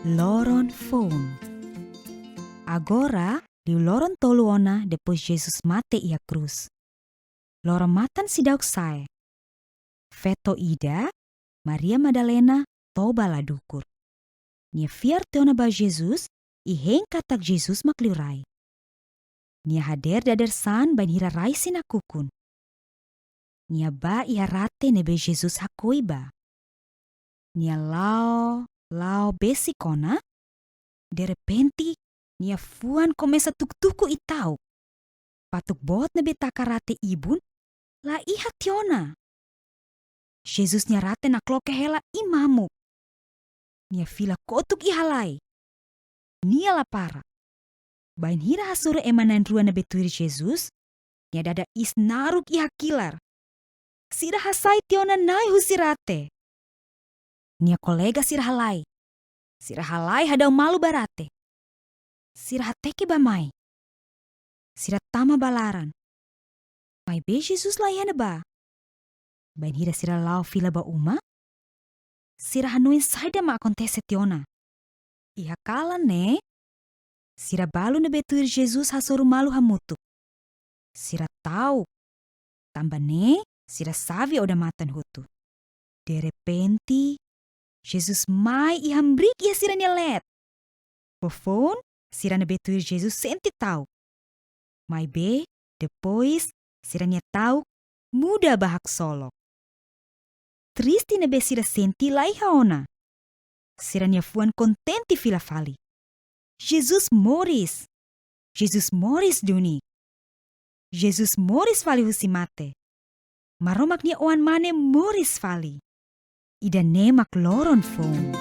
Loron phone. Agora, liu loron tolu ona depois Jesus mate ia cruz. Loron matan sidauk sae. Feto ida, Maria Madalena toba la dukur. Nia fiar teona ba Jesus, i heng katak Jesus makliurai. Nia hader dader san bain hira rai sina kukun. Nia ba ia rate nebe Jesus hakoi ba. Nia lao besi kona. De repenti, nia fuan komesa tuk-tuku itau. Patuk bot nebe takarate ibun, la iha tiona. Jesus nia rate na kloke hela imamu. Nia fila kotuk ihalai. Nia la para. Bain hira hasure emanan rua nebe tuiri Jesus, nia dada isnaruk iha kilar. Sira hasai tiona nai husirate. Nia kolega sira halai. Sira halai hadau malu barate. Sira hateke bamai. Sira tama balaran. Mai be Jesus la yana ba. Bain hira sira lau fila ba uma. Sira hanuin saida ma acontece tiona. Iha kala ne. Sira balu ne betuir Jesus hasoru malu hamutu. Sira tau. Tamba ne, sira savi oda matan hutu. De repenti, Jesus mai ihambrik ia sira nyelet. Pofon, sira ne betuir Jesus senti tau. Mai be, depois, sira nia tau, muda bahak solok. Tristi ne be sira senti lai haona. Sira nia fuan kontenti fila fali. Jesus moris. Jesus moris duni. Jesus moris fali husi mate. Maromak nia oan mane moris fali. Ida nemak loron phone.